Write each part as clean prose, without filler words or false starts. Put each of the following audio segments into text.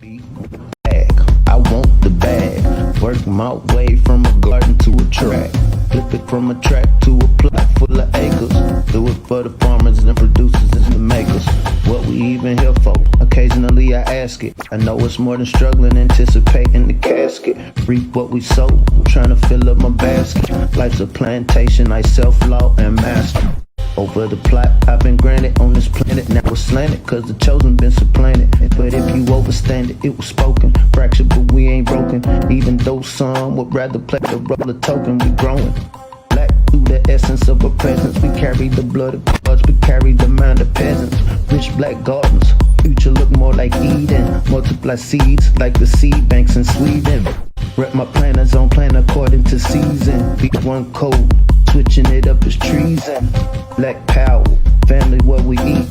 B1AG, I want the bag. Work my way from a garden to a track. Flip it from a track to a plot full of acres. Do it for the farmers and the producers and the makers. What we even here for? Occasionally I ask it. I know it's more than struggling, anticipating the casket. Reap what we sow, trying to fill up my basket. Life's a plantation, I self-law and master. Over the plot, I've been granted on this planet. Now it's slanted, cause the chosen been supplanted. But if you overstand it, it was spoken. Fractured, but we ain't broken. Even though some would rather play the role of token, we growing. Black through the essence of a presence. We carry the blood of gods, we carry the mind of peasants. Rich black gardens, future look more like Eden. Multiply seeds like the seed banks in Sweden. Rep my planners on plan according to season. B1 code, switching it up is treason. Black power, family what we eat.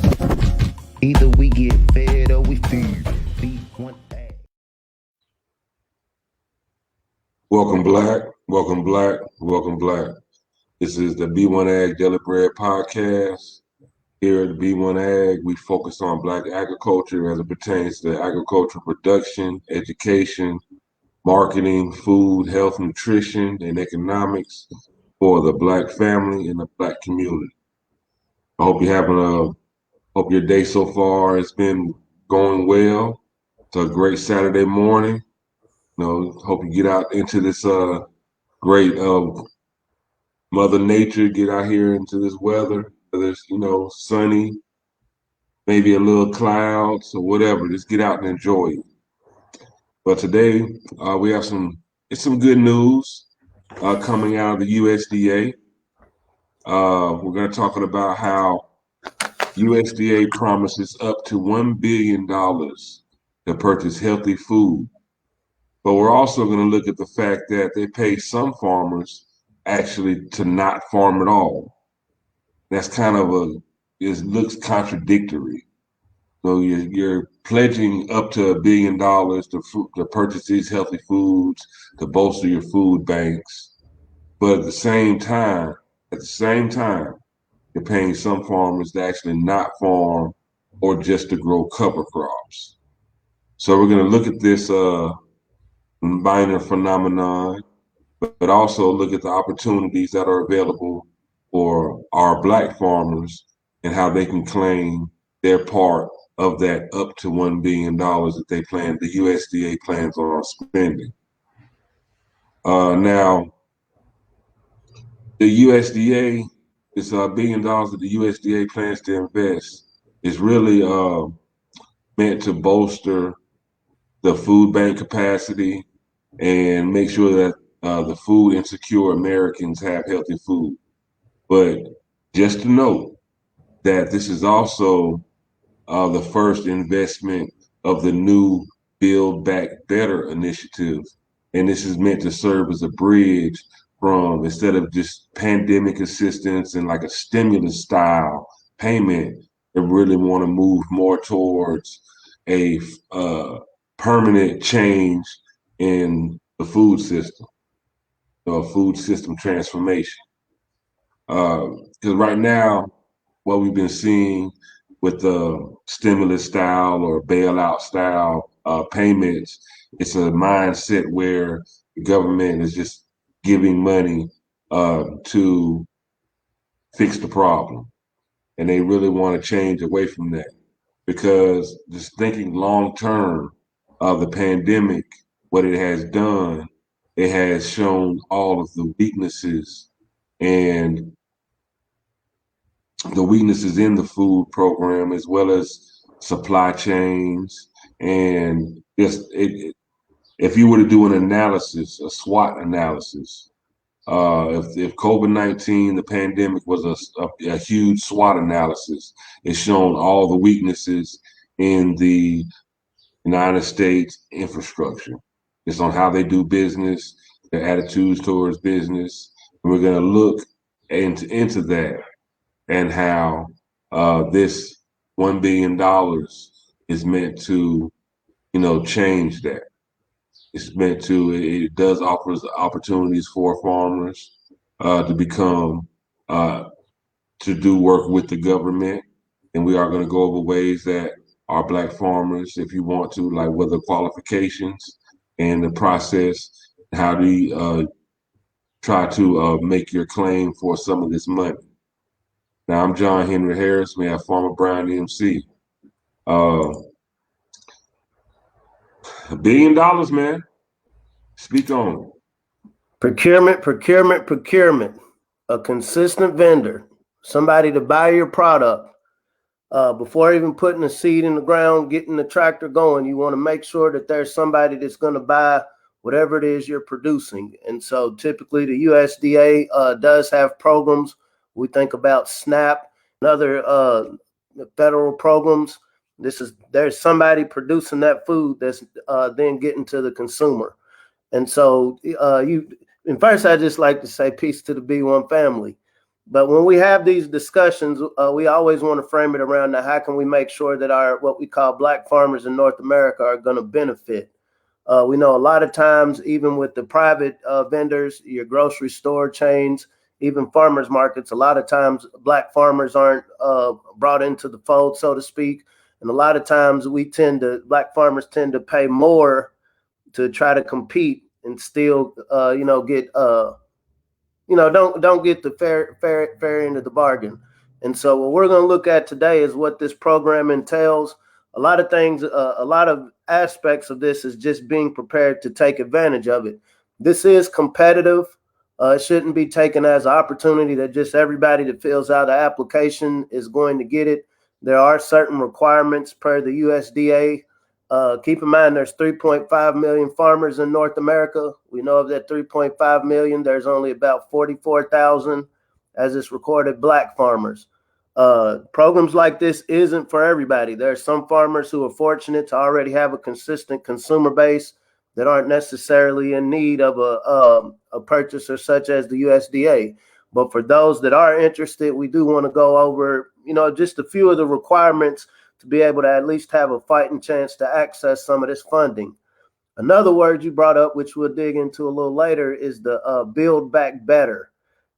Either we get fed or we feed. B1AG. Welcome Black, welcome Black, welcome Black. This is the B1AG Daily Bread Podcast. Here at B1AG, we focus on Black agriculture as it pertains to agricultural production, education, marketing, food, health, nutrition, and economics for the Black family and the Black community. I hope you're hope your day so far has been going well. It's a great Saturday morning. Hope you get out into this great Mother Nature, get out here into this weather. Whether it's, sunny, maybe a little clouds or whatever. Just get out and enjoy it. But today we have some good news coming out of the USDA. We're going to talk about how USDA promises up to $1 billion to purchase healthy food. But we're also going to look at the fact that they pay some farmers actually to not farm at all. That's kind of it looks contradictory. So you're pledging up to $1 billion to purchase these healthy foods, to bolster your food banks. But at the same time, you're paying some farmers to actually not farm or just to grow cover crops. So we're going to look at this minor phenomenon, but also look at the opportunities that are available for our Black farmers and how they can claim their part of that up to $1 billion that the USDA plans on spending. Now, the USDA, this $1 billion that the USDA plans to invest is really meant to bolster the food bank capacity and make sure that the food insecure Americans have healthy food. But just to note that this is also the first investment of the new Build Back Better initiative. And this is meant to serve as a bridge from, instead of just pandemic assistance and like a stimulus style payment, they really want to move more towards a permanent change in the food system, food system transformation. Because right now, what we've been seeing with the stimulus style or bailout style payments, it's a mindset where the government is just giving money to fix the problem. And they really want to change away from that, because just thinking long term of the pandemic, what it has done, it has shown all of the weaknesses and the weaknesses in the food program, as well as supply chains. And if you were to do an analysis, a SWOT analysis, if COVID-19, the pandemic, was a huge SWOT analysis, it's shown all the weaknesses in the United States infrastructure. It's on how they do business, their attitudes towards business. And we're going to look into that and how this $1 billion is meant to, change that. It does offer opportunities for farmers to become, to do work with the government. And we are going to go over ways that our black farmers, if you want to, like what the qualifications and the process, how do you try to make your claim for some of this money. Now, I'm John Henry Harris. We have Farmer Brown MC. $1 billion, man. Speak on. Procurement. A consistent vendor, somebody to buy your product. Before even putting the seed in the ground, getting the tractor going, you want to make sure that there's somebody that's going to buy whatever it is you're producing. And so typically the USDA does have programs. We think about SNAP and other federal programs. There's somebody producing that food that's then getting to the consumer. And so and first, I just like to say peace to the B1 family. But when we have these discussions, we always want to frame it around now, how can we make sure that our what we call black farmers in North America are going to benefit? We know a lot of times, even with the private vendors, your grocery store chains, even farmers markets, a lot of times black farmers aren't brought into the fold, so to speak. And a lot of times black farmers tend to pay more to try to compete and still, get don't get the fair end of the bargain. And so what we're going to look at today is what this program entails. A lot of things, a lot of aspects of this is just being prepared to take advantage of it. This is competitive. It shouldn't be taken as an opportunity that just everybody that fills out the application is going to get it. There are certain requirements per the USDA. Keep in mind, there's 3.5 million farmers in North America. We know of that 3.5 million, there's only about 44,000 as it's recorded black farmers. Programs like this isn't for everybody. There are some farmers who are fortunate to already have a consistent consumer base that aren't necessarily in need of a purchaser such as the USDA. But for those that are interested, we do want to go over, just a few of the requirements to be able to at least have a fighting chance to access some of this funding. Another word you brought up, which we'll dig into a little later, is the Build Back Better.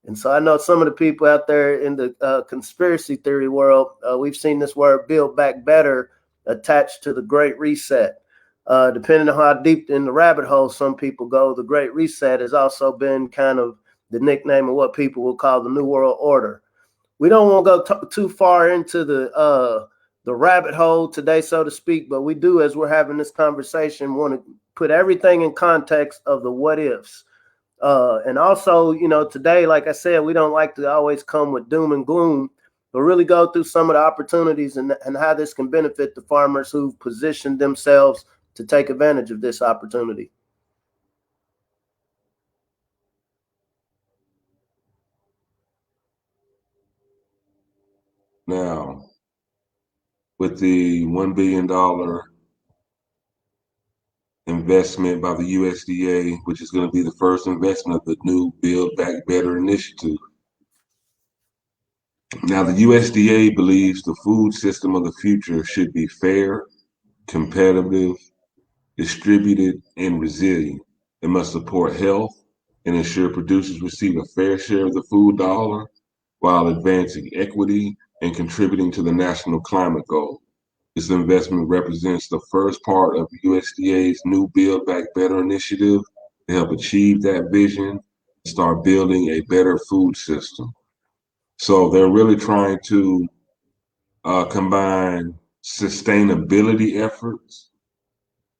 And so I know some of the people out there in the conspiracy theory world, we've seen this word Build Back Better attached to the Great Reset. Depending on how deep in the rabbit hole some people go, the Great Reset has also been kind of the nickname of what people will call the New World Order. We don't want to go too far into the rabbit hole today, so to speak, but we do, as we're having this conversation, want to put everything in context of the what ifs. And also, today, like I said, we don't like to always come with doom and gloom, but really go through some of the opportunities and how this can benefit the farmers who've positioned themselves to take advantage of this opportunity. Now, with the $1 billion investment by the USDA, which is going to be the first investment of the new Build Back Better initiative. Now, the USDA believes the food system of the future should be fair, competitive, distributed, and resilient. It must support health and ensure producers receive a fair share of the food dollar while advancing equity and contributing to the national climate goal. This investment represents the first part of USDA's new Build Back Better initiative to help achieve that vision and start building a better food system. So they're really trying to combine sustainability efforts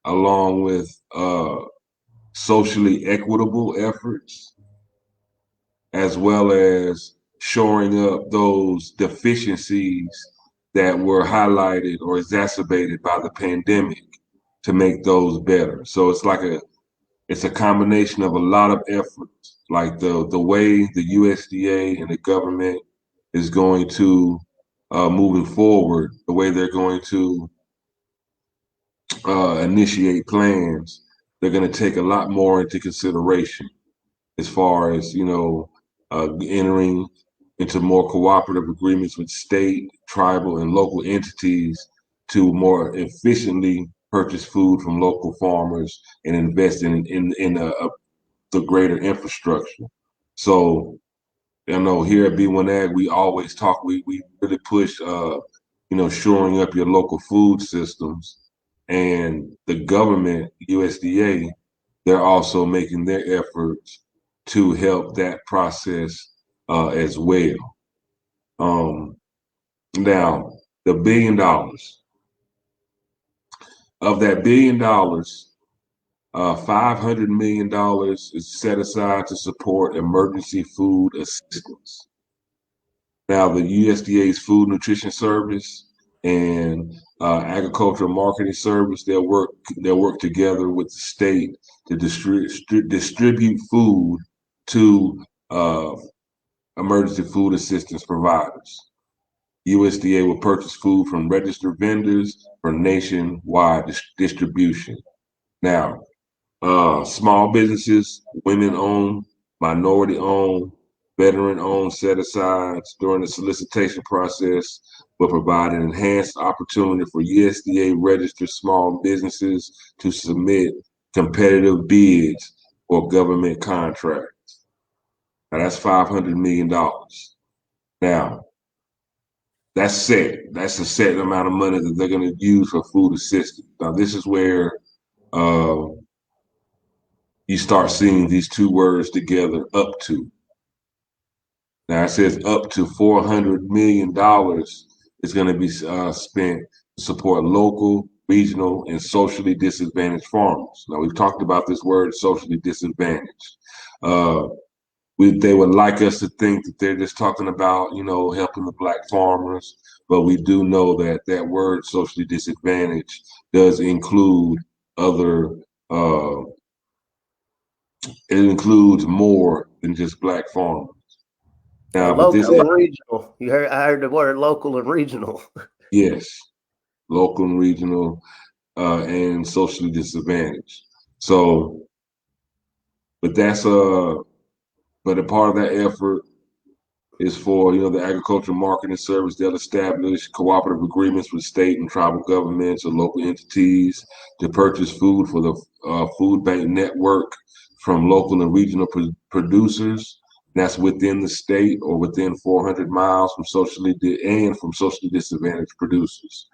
along with socially equitable efforts, as well as shoring up those deficiencies that were highlighted or exacerbated by the pandemic to make those better. So it's a combination of a lot of efforts, like the way the USDA and the government is going to moving forward, the way they're going to initiate plans, they're going to take a lot more into consideration as far as entering into more cooperative agreements with state, tribal, and local entities to more efficiently purchase food from local farmers and invest in the greater infrastructure. So, here at B1AG, we always talk. We really push shoring up your local food systems. And the government, USDA, they're also making their efforts to help that process as well. Now, the $1 billion, of that $1 billion, $500 million is set aside to support emergency food assistance. Now, the USDA's Food Nutrition Service and Agricultural Marketing Service, they'll work together with the state to distribute food to emergency food assistance providers. USDA will purchase food from registered vendors for nationwide distribution. Now, small businesses, women-owned, minority-owned, veteran-owned set-asides during the solicitation process will provide an enhanced opportunity for USDA-registered small businesses to submit competitive bids for government contracts. Now, that's $500 million. Now, that's set. That's a set amount of money that they're going to use for food assistance. Now, this is where you start seeing these two words together, up to. Now, it says up to $400 million is going to be spent to support local, regional, and socially disadvantaged farmers. Now, we've talked about this word, socially disadvantaged. They would like us to think that they're just talking about, helping the Black farmers, but we do know that that word, socially disadvantaged, does include other, it includes more than just Black farmers. Now, local and regional. I heard the word local and regional. Yes, local and regional, and socially disadvantaged. So, but that's but a part of that effort is for, the Agricultural Marketing Service. They'll establish cooperative agreements with state and tribal governments or local entities to purchase food for the food bank network from local and regional producers. That's within the state or within 400 miles from socially disadvantaged producers.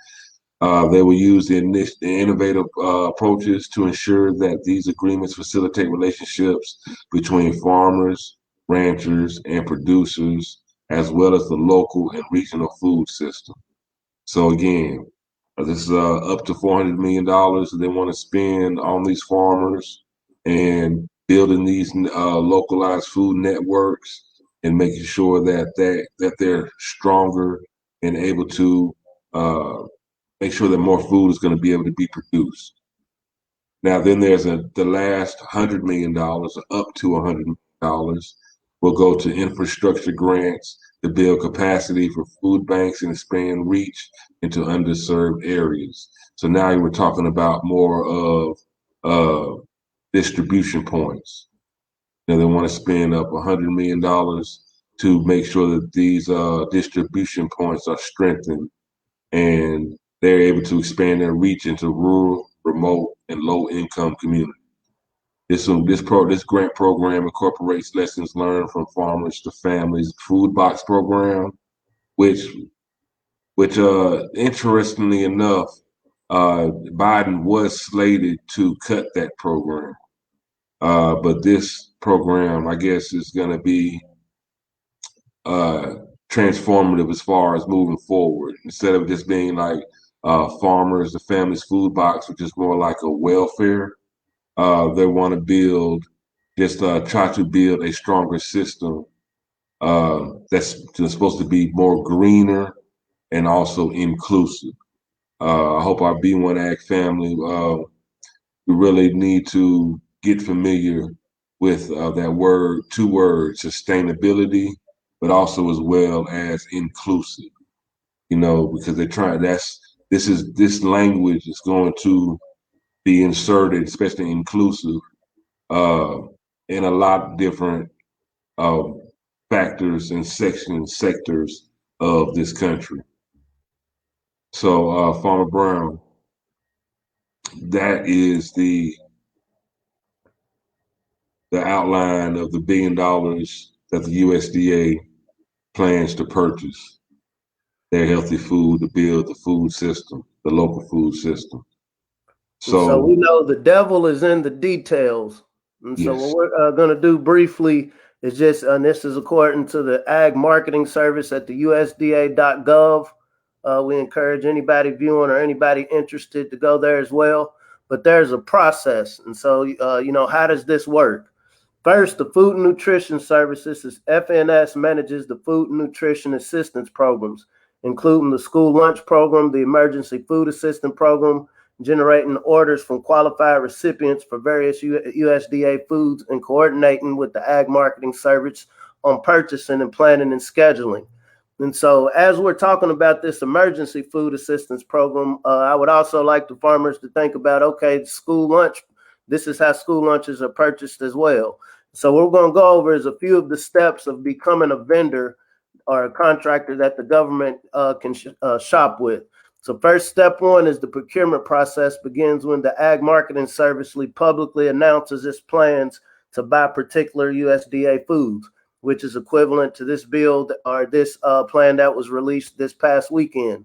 They will use the innovative approaches to ensure that these agreements facilitate relationships between farmers, ranchers, and producers, as well as the local and regional food system. So again, this is up to $400 million that they want to spend on these farmers and building these localized food networks and making sure that they're stronger and able to make sure that more food is going to be able to be produced. Now, then there's the last $100 million, up to $100 million, will go to infrastructure grants to build capacity for food banks and expand reach into underserved areas. So now we're talking about more of distribution points. Now they want to spend up $100 million to make sure that these distribution points are strengthened and they're able to expand their reach into rural, remote, and low-income communities. This grant program incorporates lessons learned from farmers to families food box program, which interestingly enough, Biden was slated to cut that program. But this program, I guess, is going to be transformative as far as moving forward. Instead of just being like farmers, the family's food box, which is more like a welfare. They want to try to build a stronger system that's supposed to be more greener and also inclusive. I hope our B1AG family, we really need to get familiar with that word, two words, sustainability, but also as well as inclusive, because they're trying, this language is going to be inserted, especially inclusive, in a lot of different factors and sectors of this country. So, Farmer Brown, that is the outline of the $1 billion that the USDA plans to purchase. their healthy food to build the food system, the local food system. And so we So, know the devil is in the details. And so what yes, we're going to do briefly is just, and this is according to the Ag Marketing Service at the USDA.gov. We encourage anybody viewing or anybody interested to go there as well. But there's a process. And so, how does this work? First, the Food and Nutrition Services is FNS manages the Food and Nutrition Assistance Programs, including the School Lunch Program, the Emergency Food Assistance Program, generating orders from qualified recipients for various USDA foods, and coordinating with the Ag Marketing Service on purchasing and planning and scheduling. And so as we're talking about this emergency food assistance program, I would also like the farmers to think about, okay, school lunch, this is how school lunches are purchased as well. So what we're going to go over is a few of the steps of becoming a vendor or a contractor that the government can shop with. So first, step one is the procurement process begins when the Ag Marketing Service publicly announces its plans to buy particular USDA foods, which is equivalent to this bill or this plan that was released this past weekend.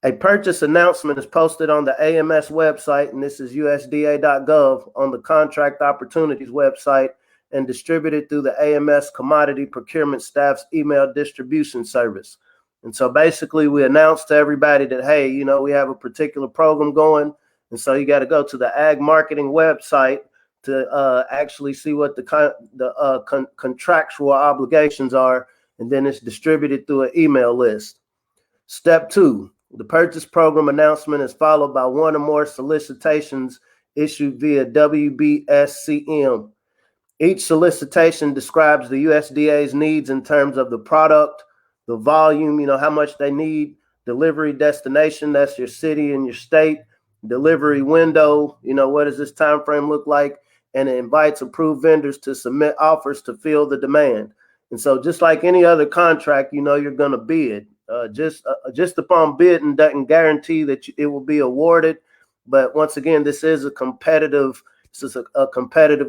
A purchase announcement is posted on the AMS website, and this is USDA.gov, on the Contract Opportunities website, and distributed through the AMS Commodity Procurement Staff's email distribution service. And so basically we announced to everybody that, hey, we have a particular program going. And so you got to go to the Ag Marketing website to actually see what the contractual obligations are. And then it's distributed through an email list. Step two, the purchase program announcement is followed by one or more solicitations issued via WBSCM. Each solicitation describes the USDA's needs in terms of the product, the volume, how much they need, delivery destination, that's your city and your state, delivery window, what does this time frame look like, and it invites approved vendors to submit offers to fill the demand. And so just like any other contract, you're going to bid. Just upon bidding doesn't guarantee that it will be awarded. But once again, this is a competitive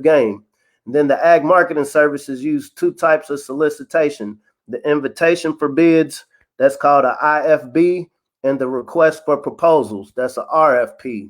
game. And then the Ag Marketing Services use two types of solicitation: the invitation for bids, that's called an IFB, and the request for proposals, that's an RFP.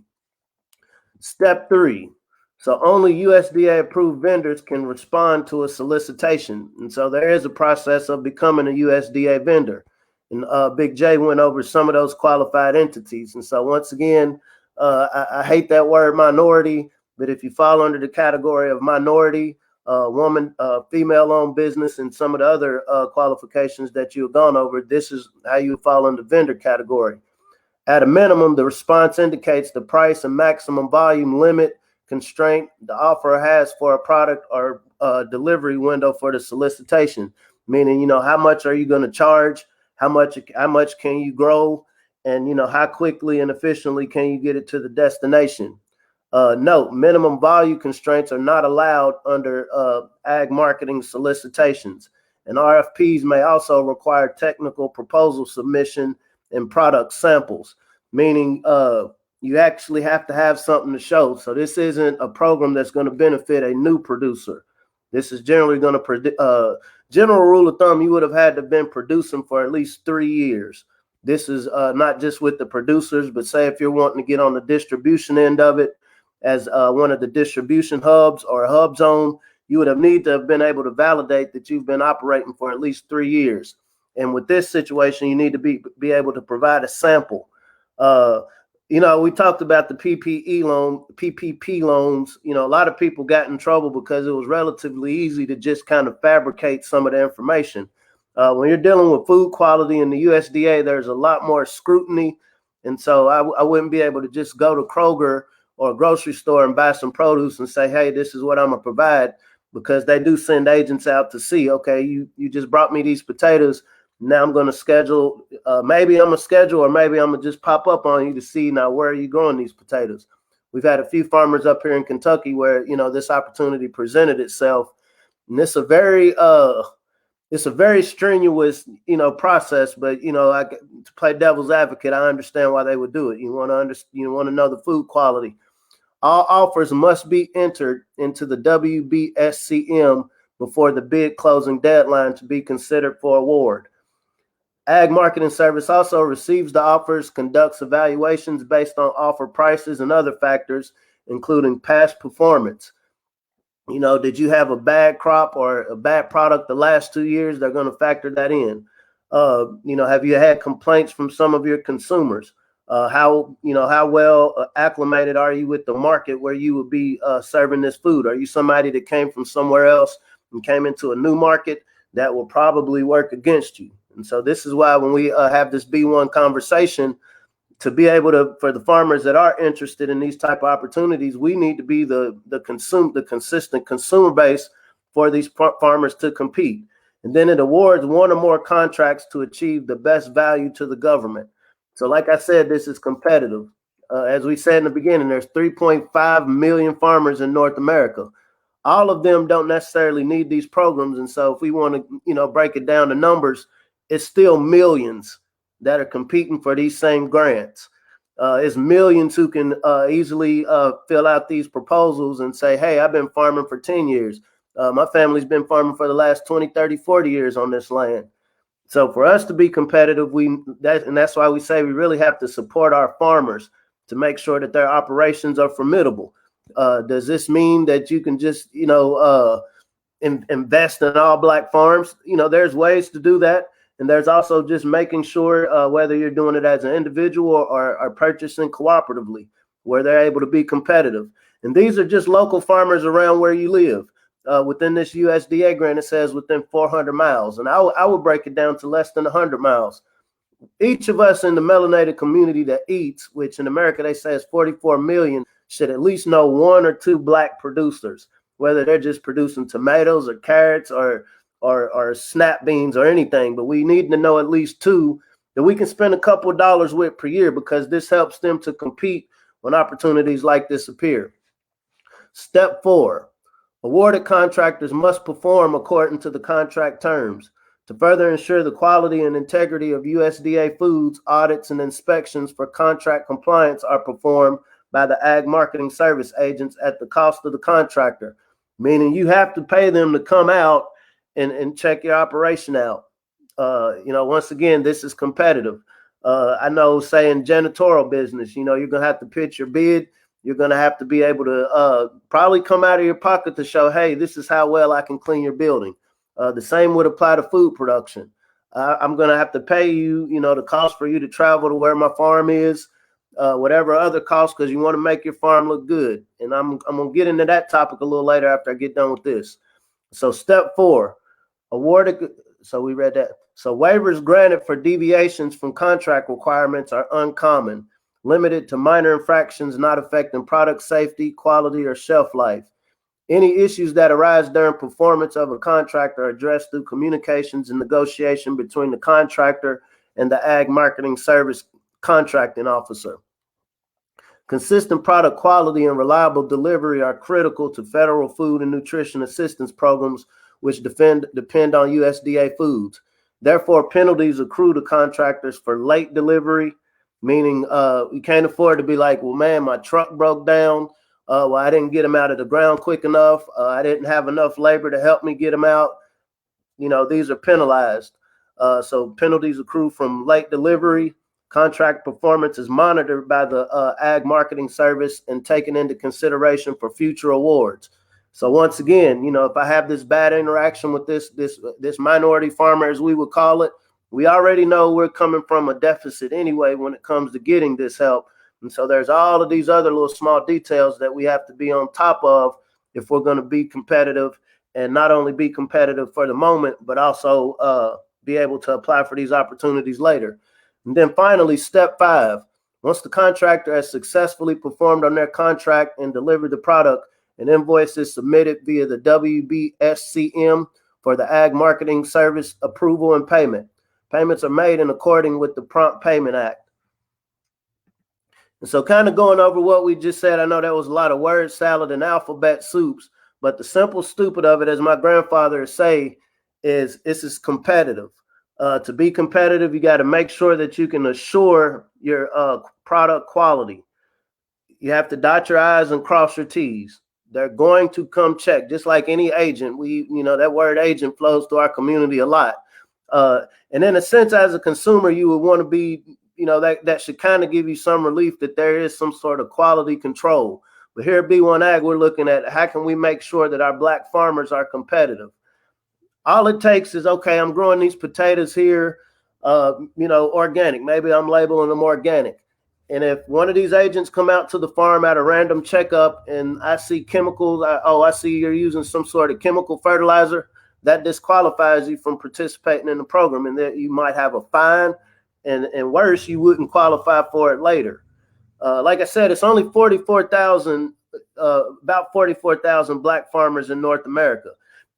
Step three, so only USDA approved vendors can respond to a solicitation. And so there is a process of becoming a USDA vendor. And Big J went over some of those qualified entities. And so once again, I hate that word minority, but if you fall under the category of minority, woman, female-owned business, and some of the other qualifications that you've gone over, this is how you fall in the vendor category. At a minimum, the response indicates the price and maximum volume limit constraint the offer has for a product or delivery window for the solicitation, meaning, how much are you going to charge, how much can you grow, and, how quickly and efficiently can you get it to the destination. Note, minimum volume constraints are not allowed under ag marketing solicitations, and RFPs may also require technical proposal submission and product samples, meaning you actually have to have something to show. So this isn't a program that's going to benefit a new producer. This is generally going to general rule of thumb, you would have had to have been producing for at least 3 years. This is not just with the producers, but say if you're wanting to get on the distribution end of it as one of the distribution hubs or a hub zone, you would have need to have been able to validate that you've been operating for at least 3 years. And with this situation, you need to be able to provide a sample. We talked about the PPP loans. A lot of people got in trouble because it was relatively easy to just kind of fabricate some of the information. When you're dealing with food quality in the USDA, there's a lot more scrutiny. And so I wouldn't be able to just go to Kroger or a grocery store and buy some produce and say, hey, this is what I'm going to provide, because they do send agents out to see, okay, you just brought me these potatoes. Now I'm going to schedule, maybe I'm going to schedule, or maybe I'm going to just pop up on you to see, now, where are you growing these potatoes? We've had a few farmers up here in Kentucky where, this opportunity presented itself. And it's a very strenuous, process, but, to play devil's advocate, I understand why they would do it. You want to know the food quality. All offers must be entered into the WBSCM before the bid closing deadline to be considered for award. Ag Marketing Service also receives the offers, conducts evaluations based on offer prices and other factors, including past performance. Did you have a bad crop or a bad product the last 2 years? They're going to factor that in. Have you had complaints from some of your consumers? How well acclimated are you with the market where you would be serving this food? Are you somebody that came from somewhere else and came into a new market? That will probably work against you. And so this is why when we have this B1 conversation, to be able to, for the farmers that are interested in these type of opportunities, we need to be the consistent consumer base for these farmers to compete. And then it awards one or more contracts to achieve the best value to the government. So like I said, this is competitive. As we said in the beginning, there's 3.5 million farmers in North America. All of them don't necessarily need these programs. And so if we want to, break it down to numbers, it's still millions that are competing for these same grants. It's millions who can easily fill out these proposals and say, hey, I've been farming for 10 years. My family's been farming for the last 20, 30, 40 years on this land. So for us to be competitive, that's why we say we really have to support our farmers to make sure that their operations are formidable. Does this mean that you can just, invest in all black farms? There's ways to do that. And there's also just making sure whether you're doing it as an individual or purchasing cooperatively, where they're able to be competitive. And these are just local farmers around where you live. Within this USDA grant, it says within 400 miles. And I would break it down to less than 100 miles. Each of us in the melanated community that eats, which in America they say is 44 million, should at least know one or two black producers, whether they're just producing tomatoes or carrots or snap beans or anything. But we need to know at least two that we can spend a couple of dollars with per year, because this helps them to compete when opportunities like this appear. Step 4, awarded contractors must perform according to the contract terms. To further ensure the quality and integrity of USDA foods, audits and inspections for contract compliance are performed by the Ag Marketing Service agents at the cost of the contractor, meaning you have to pay them to come out and check your operation out. Once again, this is competitive. I know, say in janitorial business, you're going to have to pitch your bid. You're going to have to be able to probably come out of your pocket to show, hey, this is how well I can clean your building. The same would apply to food production. I'm going to have to pay you, the cost for you to travel to where my farm is, whatever other costs, because you want to make your farm look good. And I'm going to get into that topic a little later after I get done with this. So step 4, awarded. So we read that. So waivers granted for deviations from contract requirements are uncommon, limited to minor infractions not affecting product safety, quality, or shelf life. Any issues that arise during performance of a contract are addressed through communications and negotiation between the contractor and the Ag Marketing Service contracting officer. Consistent product quality and reliable delivery are critical to federal food and nutrition assistance programs, which depend on USDA foods. Therefore, penalties accrue to contractors for late delivery, meaning you can't afford to be like, well, man, my truck broke down. Well, I didn't get them out of the ground quick enough. I didn't have enough labor to help me get them out. These are penalized. So penalties accrue from late delivery. Contract performance is monitored by the Ag Marketing Service and taken into consideration for future awards. So once again, if I have this bad interaction with this minority farmer, as we would call it, we already know we're coming from a deficit anyway when it comes to getting this help. And so there's all of these other little small details that we have to be on top of if we're going to be competitive, and not only be competitive for the moment, but also be able to apply for these opportunities later. And then finally, step 5, once the contractor has successfully performed on their contract and delivered the product, an invoice is submitted via the WBSCM for the Ag Marketing Service approval and payment. Payments are made in accordance with the Prompt Payment Act. And so kind of going over what we just said, I know that was a lot of word salad and alphabet soups, but the simple stupid of it, as my grandfather would say, is this is competitive. To be competitive, you got to make sure that you can assure your product quality. You have to dot your I's and cross your T's. They're going to come check, just like any agent. That word agent flows through our community a lot. And in a sense, as a consumer, you would want to be, that should kind of give you some relief that there is some sort of quality control. But here at B1AG, we're looking at how can we make sure that our black farmers are competitive. All it takes is, okay, I'm growing these potatoes here, organic. Maybe I'm labeling them organic. And if one of these agents come out to the farm at a random checkup and I see chemicals, I see you're using some sort of chemical fertilizer, that disqualifies you from participating in the program. And that you might have a fine, and worse, you wouldn't qualify for it later. Like I said, it's only 44,000, about 44,000 black farmers in North America.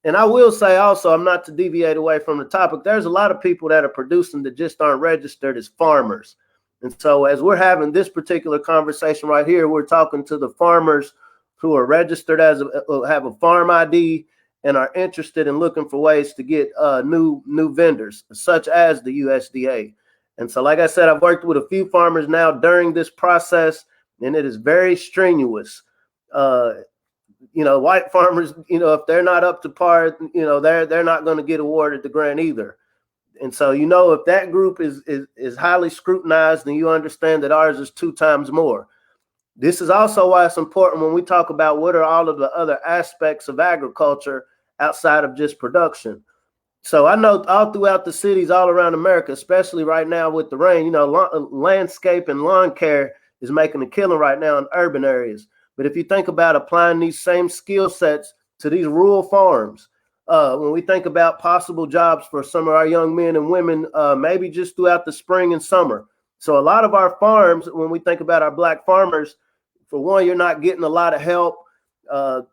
And I will say also, I'm not to deviate away from the topic, there's a lot of people that are producing that just aren't registered as farmers. And so as we're having this particular conversation right here, we're talking to the farmers who are registered as have a farm ID and are interested in looking for ways to get new vendors, such as the USDA. And so, like I said, I've worked with a few farmers now during this process, and it is very strenuous. White farmers, if they're not up to par, they're not going to get awarded the grant either. And so, if that group is highly scrutinized, then you understand that ours is 2 times more. This is also why it's important when we talk about what are all of the other aspects of agriculture outside of just production. So I know all throughout the cities all around America, especially right now with the rain, landscape and lawn care is making a killing right now in urban areas. But if you think about applying these same skill sets to these rural farms, when we think about possible jobs for some of our young men and women, maybe just throughout the spring and summer. So a lot of our farms, when we think about our black farmers, for one, you're not getting a lot of help.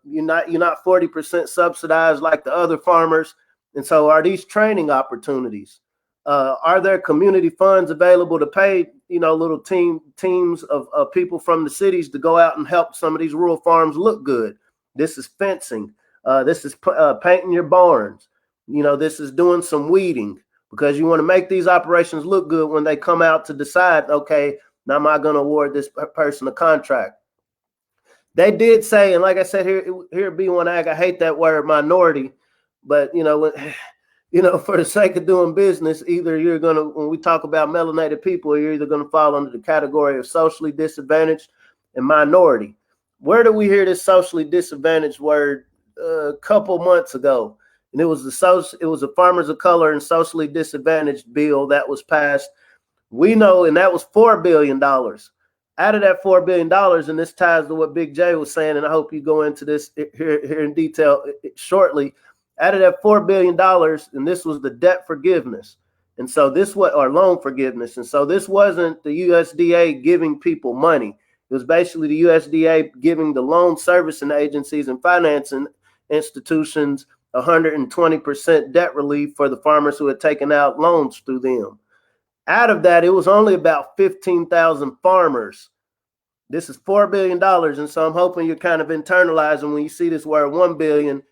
You're not 40% subsidized like the other farmers. And so are these training opportunities? Are there community funds available to pay, little teams of people from the cities to go out and help some of these rural farms look good? This is fencing. This is painting your barns. This is doing some weeding, because you want to make these operations look good when they come out to decide, okay, now am I going to award this person a contract? They did say, and like I said, here at B1AG, I hate that word minority, but for the sake of doing business, either you're going to, when we talk about melanated people, you're either going to fall under the category of socially disadvantaged and minority. Where did we hear this socially disadvantaged word? A couple months ago, and it was a Farmers of Color and Socially Disadvantaged bill that was passed. We know, and that was $4 billion. Out of that $4 billion, and this ties to what Big J was saying, and I hope you go into this here in detail shortly. Out of that $4 billion, and this was the debt forgiveness, and so or loan forgiveness, and so this wasn't the USDA giving people money. It was basically the USDA giving the loan servicing agencies and financing institutions 120% debt relief for the farmers who had taken out loans through them. Out of that, it was only about 15,000 farmers. This is $4 billion. And so I'm hoping you're kind of internalizing when you see this word $1 billion,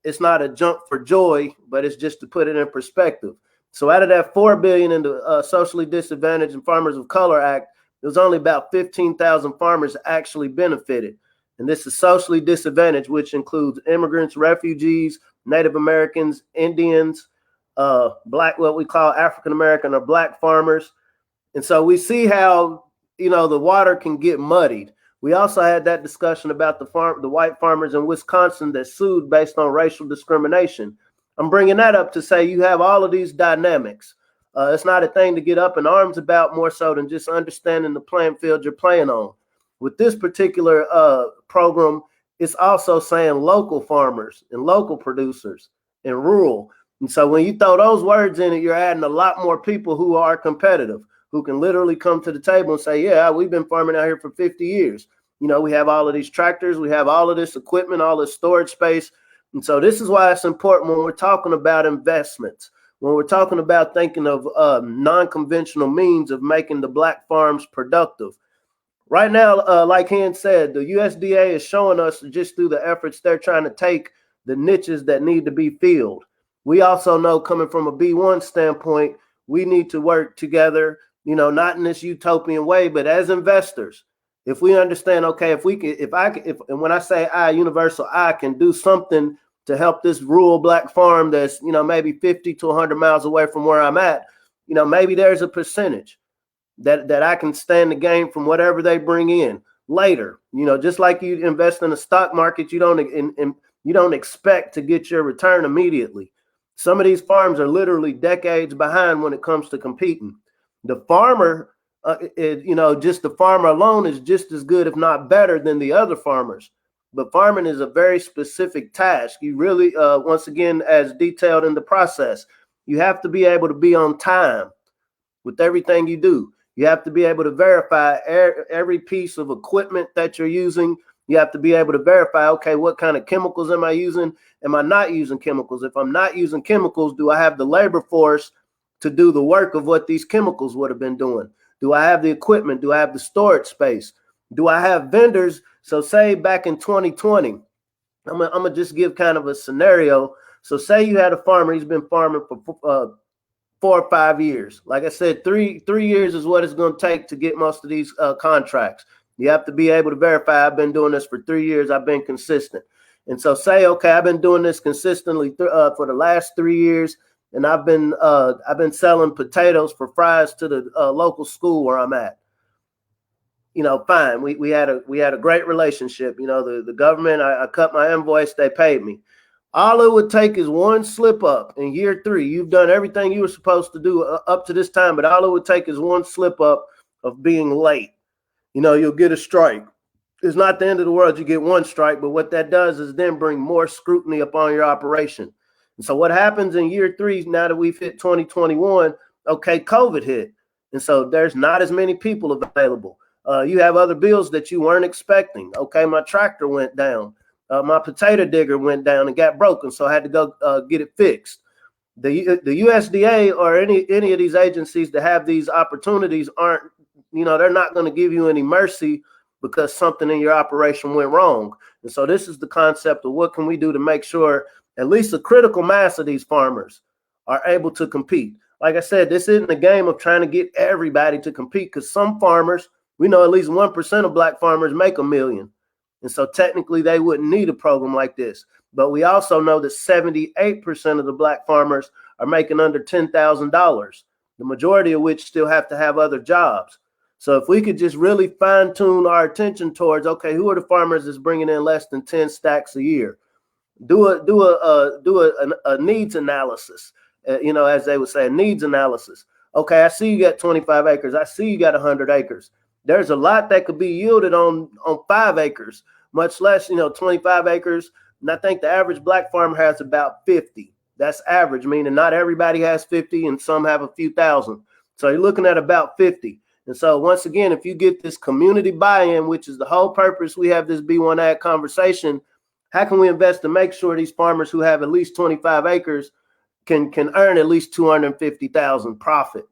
it's not a jump for joy, but it's just to put it in perspective. So out of that $4 billion in the Socially Disadvantaged and Farmers of Color Act, it was only about 15,000 farmers actually benefited. And this is socially disadvantaged, which includes immigrants, refugees, Native Americans, Indians, black, what we call African American or black farmers. And so we see how, the water can get muddied. We also had that discussion about the white farmers in Wisconsin that sued based on racial discrimination. I'm bringing that up to say you have all of these dynamics. It's not a thing to get up in arms about, more so than just understanding the playing field you're playing on. With this particular program, it's also saying local farmers and local producers and rural. And so when you throw those words in it, you're adding a lot more people who are competitive, who can literally come to the table and say, yeah, we've been farming out here for 50 years. We have all of these tractors, we have all of this equipment, all this storage space. And so this is why it's important when we're talking about investments, when we're talking about thinking of non-conventional means of making the black farms productive. Right now, like Hen said, the USDA is showing us just through the efforts they're trying to take the niches that need to be filled. We also know, coming from a B1 standpoint, we need to work together, not in this utopian way, but as investors. If we understand, okay, and when I say universal I can do something to help this rural black farm that's, maybe 50 to 100 miles away from where I'm at, maybe there's a percentage that I can stand to gain from whatever they bring in later. Just like you invest in the stock market, you don't expect to get your return immediately. Some of these farms are literally decades behind when it comes to competing. The farmer, just the farmer alone is just as good, if not better, than the other farmers. But farming is a very specific task. You really, once again, as detailed in the process, you have to be able to be on time with everything you do. You have to be able to verify every piece of equipment that you're using. You have to be able to verify, okay, what kind of chemicals am I using? Am I not using chemicals? If I'm not using chemicals, do I have the labor force to do the work of what these chemicals would have been doing? Do I have the equipment? Do I have the storage space? Do I have vendors? So say back in 2020, I'm gonna just give kind of a scenario. So say you had a farmer, he's been farming for 4 or 5 years. Like I said, three years is what it's going to take to get most of these contracts. You have to be able to verify, I've been doing this for 3 years, I've been consistent. And so say, okay, I've been doing this consistently for the last 3 years, and I've been selling potatoes for fries to the local school where I'm at. Fine. We had a great relationship. The government, I cut my invoice, they paid me. All it would take is one slip up in year 3. You've done everything you were supposed to do up to this time, but all it would take is one slip up of being late. You'll get a strike. It's not the end of the world. You get one strike, but what that does is then bring more scrutiny upon your operation. And so what happens in year 3, now that we've hit 2021, okay, COVID hit. And so there's not as many people available. You have other bills that you weren't expecting. Okay, my tractor went down. My potato digger went down and got broken, so I had to go get it fixed. The USDA or any of these agencies that have these opportunities aren't, they're not going to give you any mercy because something in your operation went wrong. And so this is the concept of what can we do to make sure at least a critical mass of these farmers are able to compete. Like I said, this isn't a game of trying to get everybody to compete, because some farmers, we know at least 1% of black farmers make $1 million. And so technically they wouldn't need a program like this. But we also know that 78% of the black farmers are making under $10,000, the majority of which still have to have other jobs. So if we could just really fine tune our attention towards, okay, who are the farmers that's bringing in less than 10 stacks a year? Do a needs analysis, as they would say, a needs analysis. Okay, I see you got 25 acres. I see you got 100 acres. There's a lot that could be yielded on 5 acres, much less, 25 acres. And I think the average black farmer has about 50. That's average, meaning not everybody has 50 and some have a few thousand. So you're looking at about 50. And so once again, if you get this community buy-in, which is the whole purpose, we have this B1AG conversation, how can we invest to make sure these farmers who have at least 25 acres can earn at least $250,000 profit?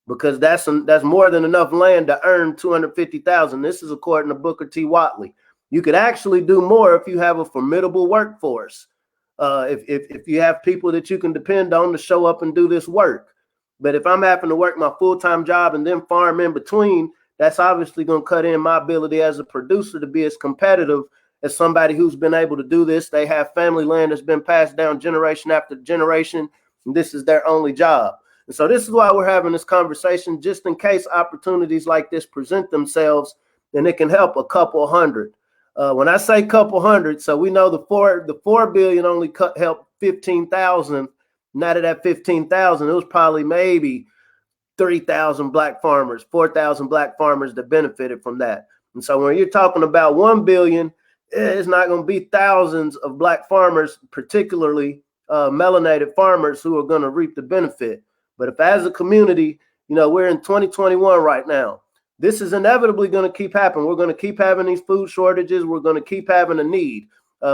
Because that's more than enough land to earn $250,000. This is according to Booker T. Watley. You could actually do more if you have a formidable workforce. If you have people that you can depend on to show up and do this work. But if I'm having to work my full-time job and then farm in between, that's obviously going to cut in my ability as a producer to be as competitive as somebody who's been able to do this. They have family land that's been passed down generation after generation, and this is their only job. And so this is why we're having this conversation, just in case opportunities like this present themselves, and it can help a couple hundred. When I say couple hundred, so we know the 4 billion only helped 15,000. Not at that 15,000, it was probably maybe 3,000 black farmers, 4,000 black farmers that benefited from that. And so when you're talking about 1 billion, it's not going to be thousands of black farmers, particularly melanated farmers, who are going to reap the benefit. But if as a community, we're in 2021 right now, this is inevitably going to keep happening. We're going to keep having these food shortages. We're going to keep having a need.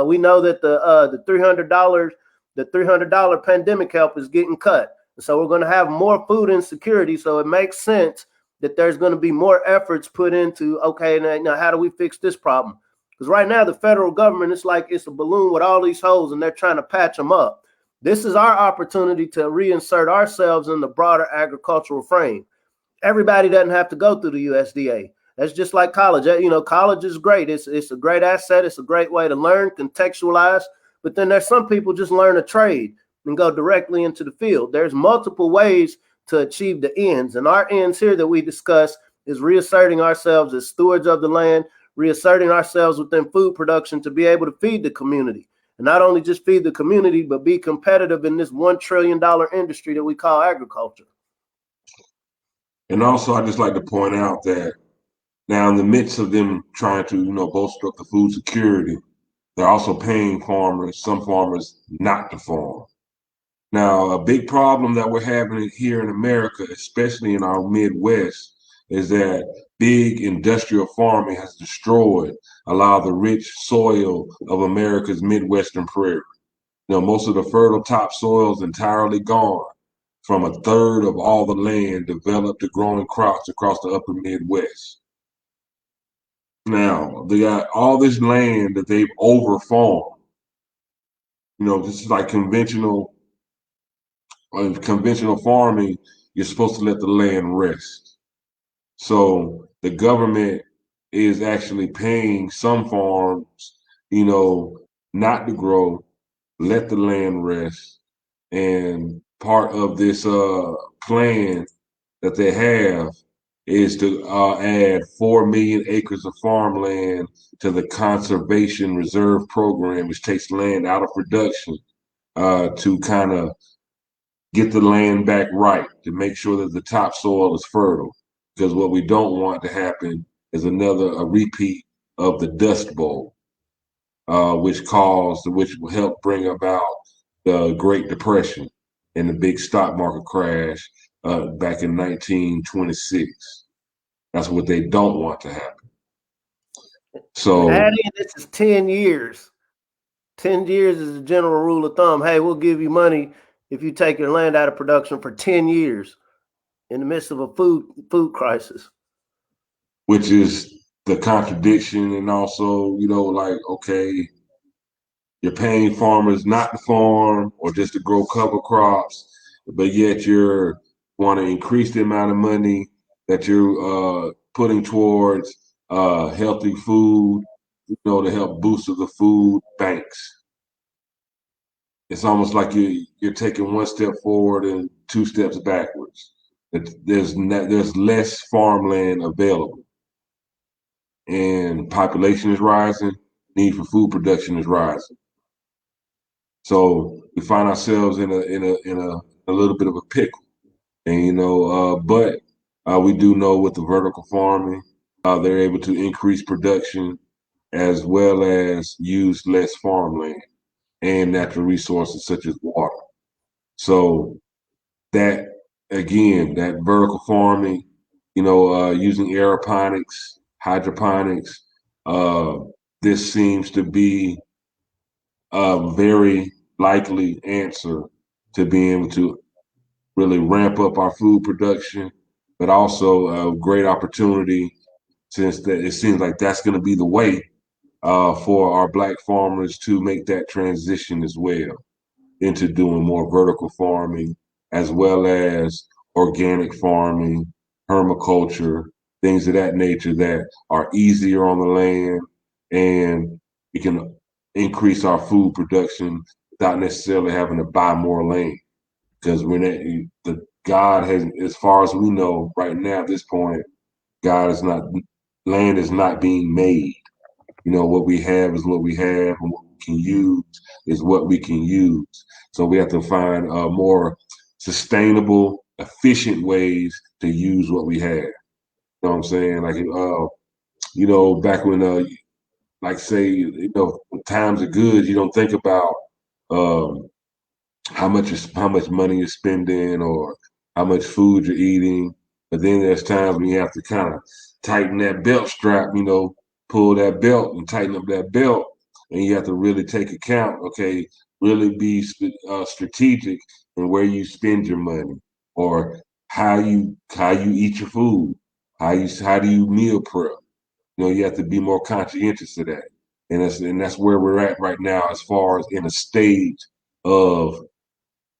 We know that the $300 pandemic help is getting cut. So we're going to have more food insecurity. So it makes sense that there's going to be more efforts put into, okay, now how do we fix this problem? Because right now the federal government, it's like it's a balloon with all these holes and they're trying to patch them up. This is our opportunity to reinsert ourselves in the broader agricultural frame. Everybody doesn't have to go through the USDA. That's just like college. College is great. It's a great asset. It's a great way to learn, contextualize. but then there's some people just learn a trade and go directly into the field. There's multiple ways to achieve the ends. And our ends here that we discuss is reasserting ourselves as stewards of the land, reasserting ourselves within food production to be able to feed the community. And not only just feed the community, but be competitive in this $1 trillion industry that we call agriculture. And also, I just like to point out that now in the midst of them trying to, bolster up the food security, they're also paying some farmers not to farm. Now, a big problem that we're having here in America, especially in our Midwest, is that big industrial farming has destroyed a lot of the rich soil of America's Midwestern prairie. Most of the fertile topsoil is entirely gone from a third of all the land developed to growing crops across the upper Midwest. Now, they got all this land that they've overfarmed. This is like conventional farming. You're supposed to let the land rest. So the government is actually paying some farms, not to grow, let the land rest. And part of this plan that they have is to add 4 million acres of farmland to the Conservation Reserve Program, which takes land out of production to kind of get the land back right, to make sure that the topsoil is fertile. Because what we don't want to happen is a repeat of the Dust Bowl, which will help bring about the Great Depression and the big stock market crash back in 1926. That's what they don't want to happen. So this is 10 years. 10 years is the general rule of thumb. Hey, we'll give you money if you take your land out of production for 10 years in the midst of a food crisis. Which is the contradiction, and also, okay, you're paying farmers not to farm or just to grow cover crops, but yet you're want to increase the amount of money that you're putting towards healthy food, to help boost the food banks. It's almost like you're taking one step forward and 2 steps backwards. There's less farmland available, and population is rising. Need for food production is rising. So we find ourselves in a little bit of a pickle, and but we do know with the vertical farming, they're able to increase production as well as use less farmland and natural resources such as water. So that vertical farming, using aeroponics, hydroponics, this seems to be a very likely answer to being able to really ramp up our food production, but also a great opportunity, since that it seems like that's going to be the way for our Black farmers to make that transition as well into doing more vertical farming, as well as organic farming, permaculture, things of that nature that are easier on the land, and we can increase our food production without necessarily having to buy more land. Because God has, as far as we know right now at this point, land is not being made. What we have is what we have, and what we can use is what we can use. So we have to find more sustainable, efficient ways to use what we have. You know what I'm saying? Like, back when, like, say, when times are good, you don't think about how much money you're spending or how much food you're eating. But then there's times when you have to kind of tighten that belt strap, pull that belt and tighten up that belt, and you have to really take account. Okay, really be strategic in where you spend your money, or how you eat your food, how do you meal prep. You have to be more conscientious of that, and that's where we're at right now, as far as in a stage of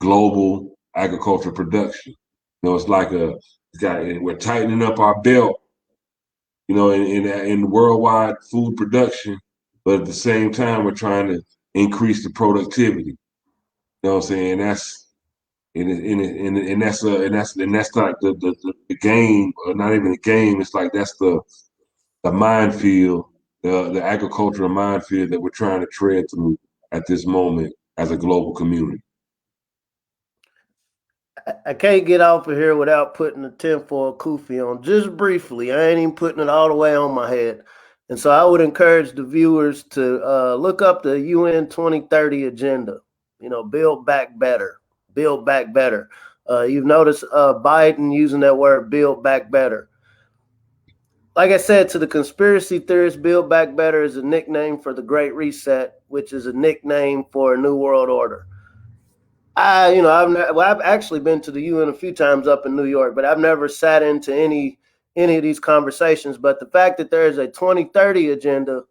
global agricultural production. It's like we're tightening up our belt, in worldwide food production, but at the same time, we're trying to increase the productivity. You know what I'm saying? That's that's like the game, or not even a game. It's like that's the minefield, the agricultural minefield that we're trying to tread through at this moment as a global community. I can't get off of here without putting the tinfoil kufi on just briefly. I ain't even putting it all the way on my head. And so I would encourage the viewers to look up the UN 2030 agenda. You know, build back better, build back better. You've noticed Biden using that word, build back better. Like I said, to the conspiracy theorists, build back better is a nickname for the Great Reset, which is a nickname for a new world order. I've actually been to the UN a few times up in New York, but I've never sat into any of these conversations. But the fact that there is a 2030 agenda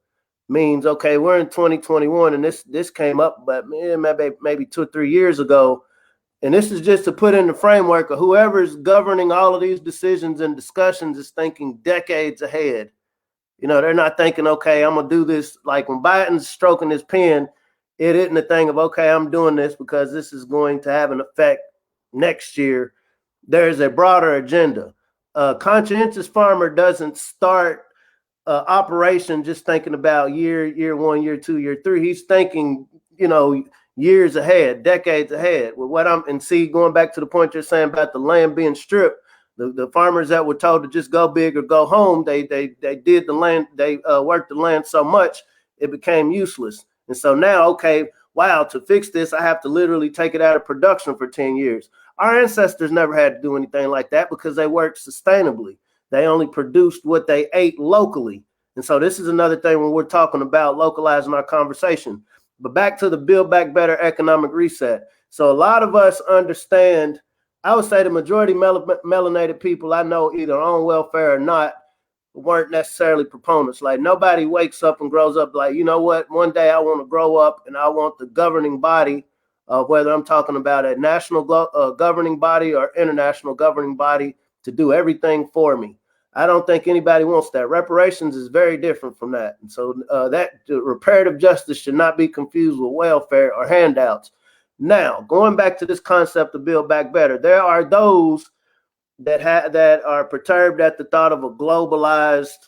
means, okay, we're in 2021, and this came up, but maybe 2 or 3 years ago, and this is just to put in the framework of whoever's governing all of these decisions and discussions is thinking decades ahead. You know, they're not thinking, okay, I'm gonna do this. Like when Biden's stroking his pen, it isn't a thing of, okay, I'm doing this because this is going to have an effect next year. There's a broader agenda. Conscientious farmer doesn't start operation just thinking about year 1, year 2, year 3. He's thinking, years ahead, decades ahead. With going back to the point you're saying about the land being stripped, the farmers that were told to just go big or go home, they did the land, they worked the land so much it became useless. And so now, okay, wow, to fix this, I have to literally take it out of production for 10 years. Our ancestors never had to do anything like that because they worked sustainably. They only produced what they ate locally. And so this is another thing when we're talking about localizing our conversation. But back to the Build Back Better economic reset. So a lot of us understand, I would say the majority melanated people I know, either on welfare or not, weren't necessarily proponents. Like nobody wakes up and grows up like, you know what, one day I want to grow up and I want the governing body, whether I'm talking about a national governing body or international governing body, to do everything for me. I don't think anybody wants that. Reparations is very different from that. And so that reparative justice should not be confused with welfare or handouts. Now, going back to this concept of Build Back Better, there are those that are perturbed at the thought of a globalized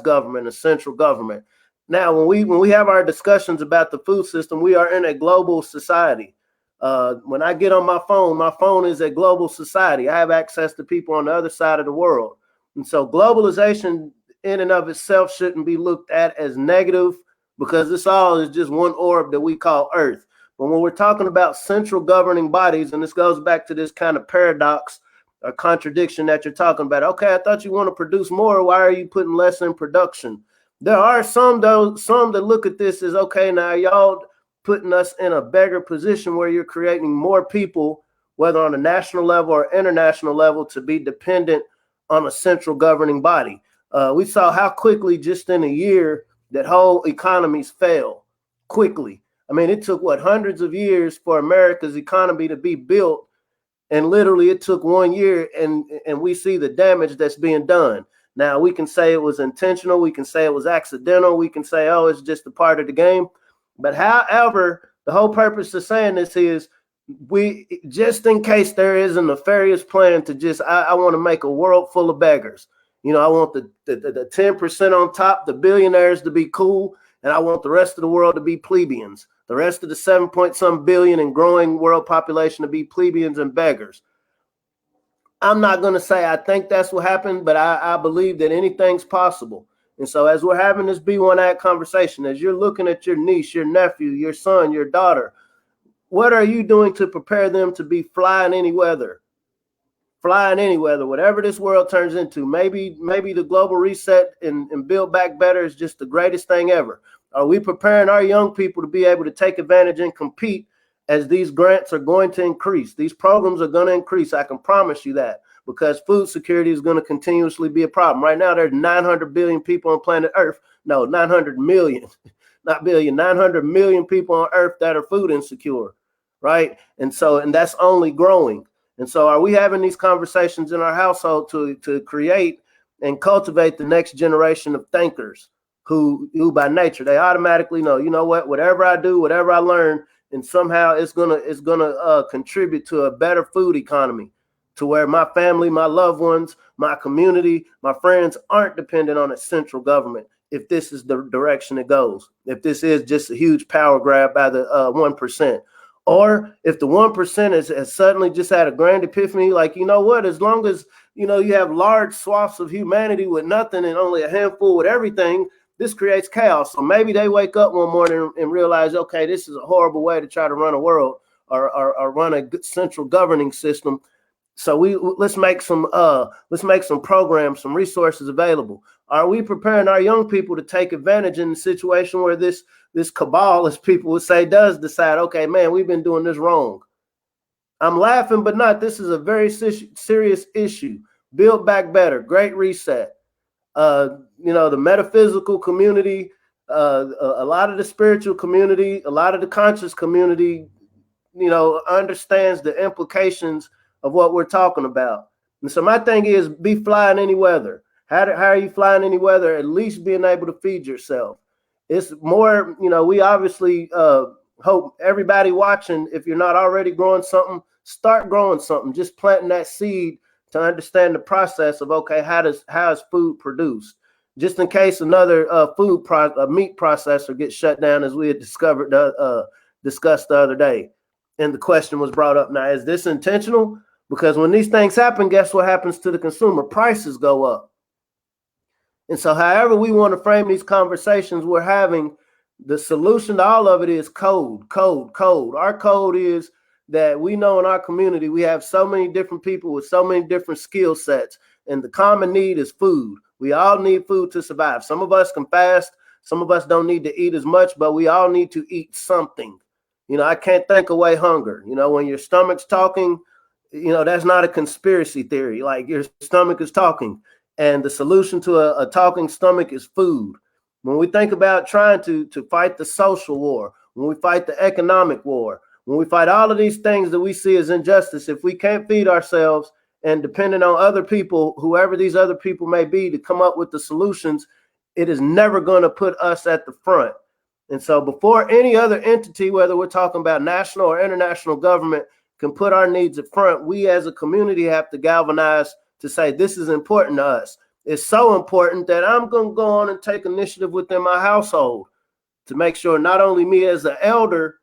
government, a central government. Now, when we have our discussions about the food system, we are in a global society. When I get on my phone is a global society. I have access to people on the other side of the world. And so globalization in and of itself shouldn't be looked at as negative because this all is just one orb that we call Earth. But when we're talking about central governing bodies, and this goes back to this kind of paradox or contradiction that you're talking about. Okay, I thought you want to produce more. Why are you putting less in production? There are some that look at this as, okay, now y'all putting us in a beggar position where you're creating more people, whether on a national level or international level, to be dependent on a central governing body. We saw how quickly, just in a year, that whole economies fell quickly. I mean, it took hundreds of years for America's economy to be built. And literally it took 1 year and we see the damage that's being done. Now we can say it was intentional. We can say it was accidental. We can say, oh, it's just a part of the game. But however, the whole purpose of saying this is just in case there is a nefarious plan to just, I want to make a world full of beggars. You know, I want the 10% on top, the billionaires, to be cool. And I want the rest of the world to be plebeians. The rest of the 7-point-some billion and growing world population to be plebeians and beggars. I'm not going to say I think that's what happened, but I believe that anything's possible. And so as we're having this B1AG conversation, as you're looking at your niece, your nephew, your son, your daughter, what are you doing to prepare them to be flying any weather? Flying any weather, whatever this world turns into. Maybe the global reset and Build Back Better is just the greatest thing ever. Are we preparing our young people to be able to take advantage and compete as these grants are going to increase? These programs are going to increase. I can promise you that, because food security is going to continuously be a problem. Right now, there's 900 billion people on planet Earth. No, 900 million, not billion, 900 million people on Earth that are food insecure, right? And that's only growing. And so are we having these conversations in our household to create and cultivate the next generation of thinkers who by nature, they automatically know, you know what, whatever I do, whatever I learn, and somehow it's gonna contribute to a better food economy, to where my family, my loved ones, my community, my friends aren't dependent on a central government. If this is the direction it goes, if this is just a huge power grab by the 1%, or if the 1% has suddenly just had a grand epiphany, like, you know what, as long as, you know, you have large swaths of humanity with nothing and only a handful with everything, this creates chaos. So maybe they wake up one morning and realize, okay, this is a horrible way to try to run a world, or run a central governing system. So let's make some programs, some resources available. Are we preparing our young people to take advantage in the situation where this cabal, as people would say, does decide, okay, man, we've been doing this wrong? I'm laughing, but not. This is a very serious issue. Build Back Better, Great Reset. You know, the metaphysical community, a lot of the spiritual community, a lot of the conscious community, you know, understands the implications of what we're talking about. And so my thing is, be flying any weather. How are you flying any weather? At least being able to feed yourself. It's more, you know, we obviously hope everybody watching, if you're not already growing something, start growing something. Just planting that seed to understand the process of, okay, how is food produced? Just in case another meat processor gets shut down, as we had discussed the other day. And the question was brought up, now, is this intentional? Because when these things happen, guess what happens to the consumer? Prices go up. And so however we want to frame these conversations we're having, the solution to all of it is code. Our code is that we know in our community, we have so many different people with so many different skill sets, and the common need is food. We all need food to survive. Some of us can fast. Some of us don't need to eat as much, but we all need to eat something. You know, I can't think away hunger. You know, when your stomach's talking, you know, that's not a conspiracy theory. Like, your stomach is talking, and the solution to a talking stomach is food. When we think about trying to fight the social war, when we fight the economic war, when we fight all of these things that we see as injustice, if we can't feed ourselves and depending on other people, whoever these other people may be, to come up with the solutions, it is never going to put us at the front. And so before any other entity, whether we're talking about national or international government, can put our needs at front, we as a community have to galvanize to say, this is important to us. It's so important that I'm going to go on and take initiative within my household to make sure not only me as an elder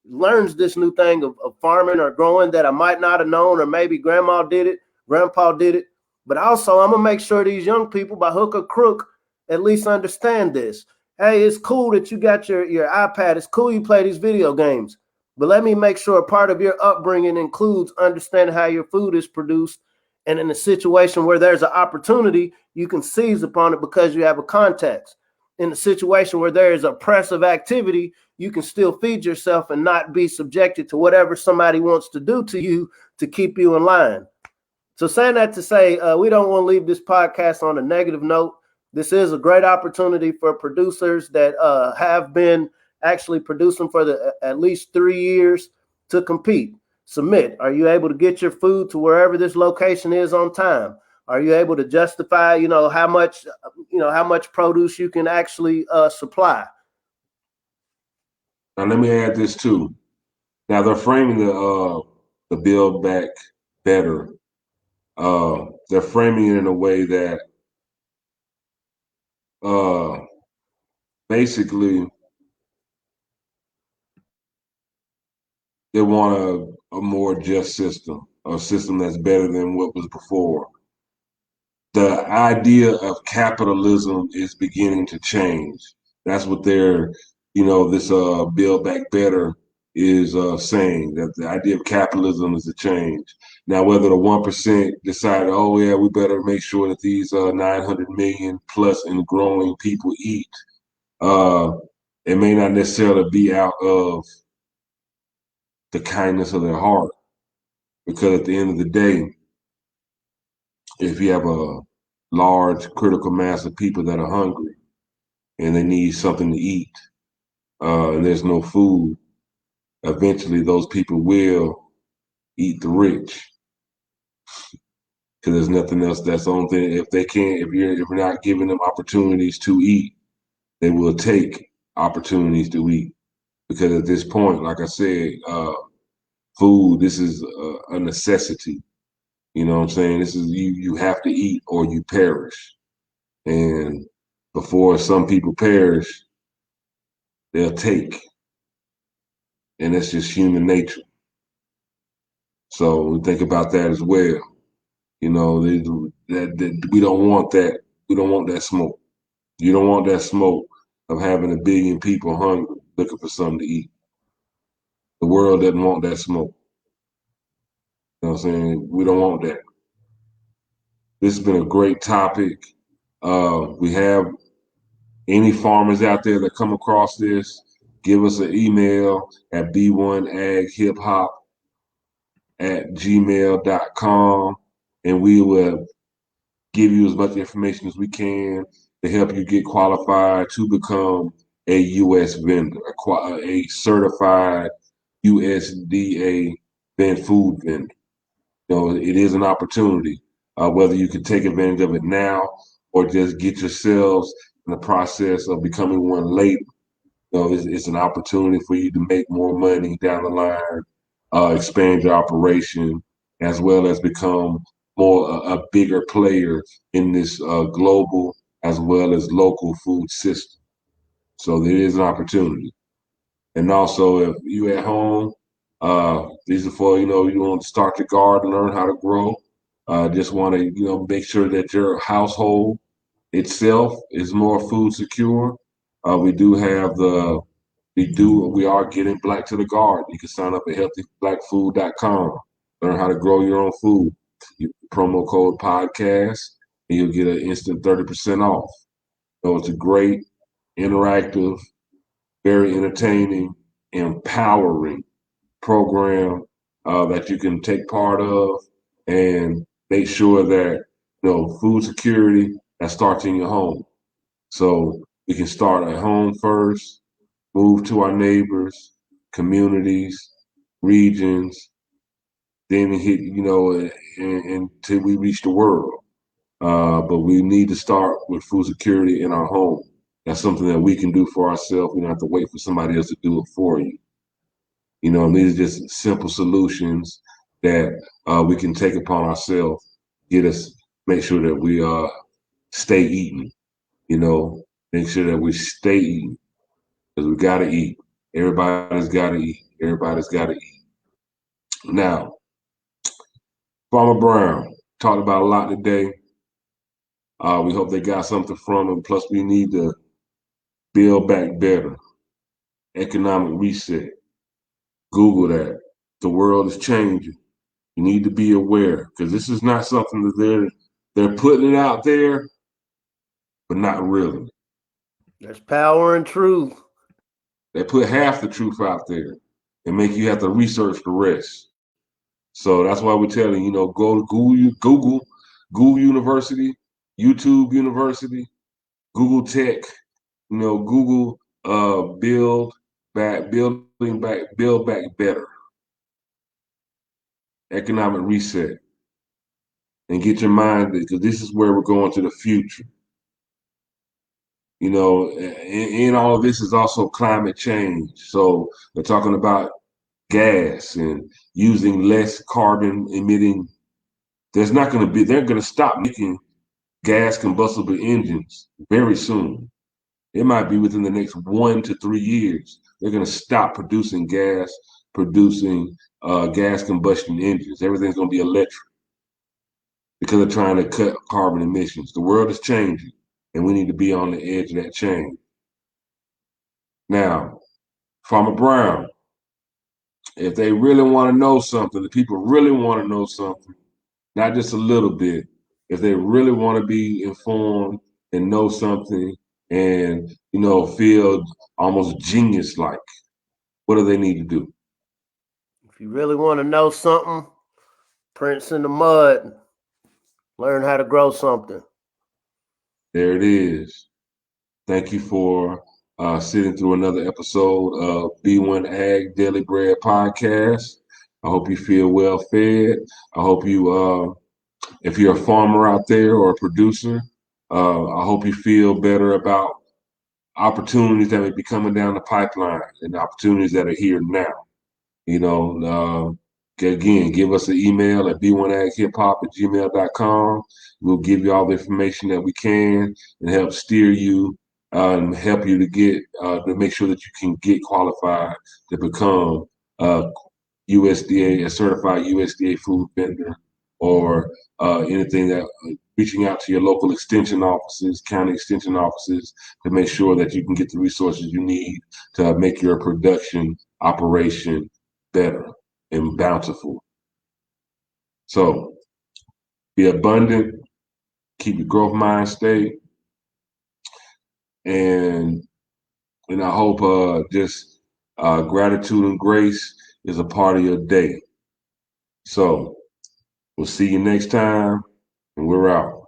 learns this new thing of farming or growing that I might not have known, or maybe grandma did it, grandpa did it, but also I'm going to make sure these young people, by hook or crook, at least understand this. Hey, it's cool that you got your iPad. It's cool you play these video games. But let me make sure a part of your upbringing includes understanding how your food is produced. And in a situation where there's an opportunity, you can seize upon it because you have a context. In a situation where there is oppressive activity, you can still feed yourself and not be subjected to whatever somebody wants to do to you to keep you in line. So saying that to say, we don't want to leave this podcast on a negative note. This is a great opportunity for producers that have been actually producing for at least 3 years to compete. Submit. Are you able to get your food to wherever this location is on time? Are you able to justify, how much produce you can actually supply? Now let me add this too. Now they're framing the Build Back Better. They're framing it in a way that basically they want a more just system, a system that's better than what was before. The idea of capitalism is beginning to change. That's what this Build Back Better is saying, that the idea of capitalism is a change. Now, whether the 1% decide, oh yeah, we better make sure that these 900 million plus and growing people eat, it may not necessarily be out of the kindness of their heart, because at the end of the day, if you have a large critical mass of people that are hungry and they need something to eat, and there's no food, eventually those people will eat the rich, because there's nothing else. That's the only thing. If you're not giving them opportunities to eat, they will take opportunities to eat. Because at this point, like I said, food, this is a necessity. You know what I'm saying? This is you have to eat or you perish. And before some people perish, they'll take. And that's just human nature. So we think about that as well. You know, that we don't want that. We don't want that smoke. You don't want that smoke of having 1 billion people hungry, looking for something to eat. The world doesn't want that smoke. You know what I'm saying? We don't want that. This has been a great topic. We have any farmers out there that come across this, give us an email at b1aghiphop@gmail.com, and we will give you as much information as we can to help you get qualified to become a U.S. vendor, a certified USDA food vendor. You know, it is an opportunity, whether you can take advantage of it now or just get yourselves in the process of becoming one later. You know, it's an opportunity for you to make more money down the line, expand your operation, as well as become a bigger player in this global as well as local food system. So there is an opportunity. And also, if you at home, these are for, you want to start your garden, learn how to grow. Just want to, make sure that your household itself is more food secure. We are getting Black to the Garden. You can sign up at healthyblackfood.com. Learn how to grow your own food. You promo code podcast, and you'll get an instant 30% off. So it's a great, interactive, very entertaining, empowering program that you can take part of and make sure that food security that starts in your home. So we can start at home first, move to our neighbors, communities, regions, then hit until we reach the world. But we need to start with food security in our home. That's something that we can do for ourselves. We don't have to wait for somebody else to do it for you. And these are just simple solutions that we can take upon ourselves, make sure that we stay eating, make sure that we stay eating because we got to eat. Everybody's got to eat. Everybody's got to eat. Now, Farmer Brown talked about a lot today. We hope they got something from it. Plus, we need to build back better. Economic reset. Google that. The world is changing. You need to be aware because this is not something that they're putting it out there, but not really. There's power in truth. They put half the truth out there and make you have to research the rest. So that's why we're telling go to Google University, YouTube University, Google Tech, Google build back better. Economic reset. And get your mind, because this is where we're going to the future. In all of this is also climate change. So they're talking about gas and using less carbon emitting. They're going to stop making gas combustible engines very soon. It might be within the next 1 to 3 years. They're going to stop producing gas combustion engines. Everything's going to be electric because they're trying to cut carbon emissions. The world is changing, and we need to be on the edge of that change. Now, Farmer Brown, if they really want to know something, the people really want to know something, not just a little bit, if they really want to be informed and know something and, feel almost genius-like, what do they need to do? If you really want to know something, prints in the mud, learn how to grow something. There it is. Thank you for sitting through another episode of B1AG Daily Bread Podcast. I hope you feel well fed. I hope you, if you're a farmer out there or a producer, I hope you feel better about opportunities that may be coming down the pipeline and opportunities that are here now. You know, again, give us an email at b1aghiphop@gmail.com. We'll give you all the information that we can and help steer you and help you to get to make sure that you can get qualified to become USDA, a certified USDA food vendor, or anything that reaching out to your local extension offices, county extension offices, to make sure that you can get the resources you need to make your production operation better and bountiful. So be abundant, keep your growth mind state, and I hope just gratitude and grace is a part of your day. So we'll see you next time, and we're out.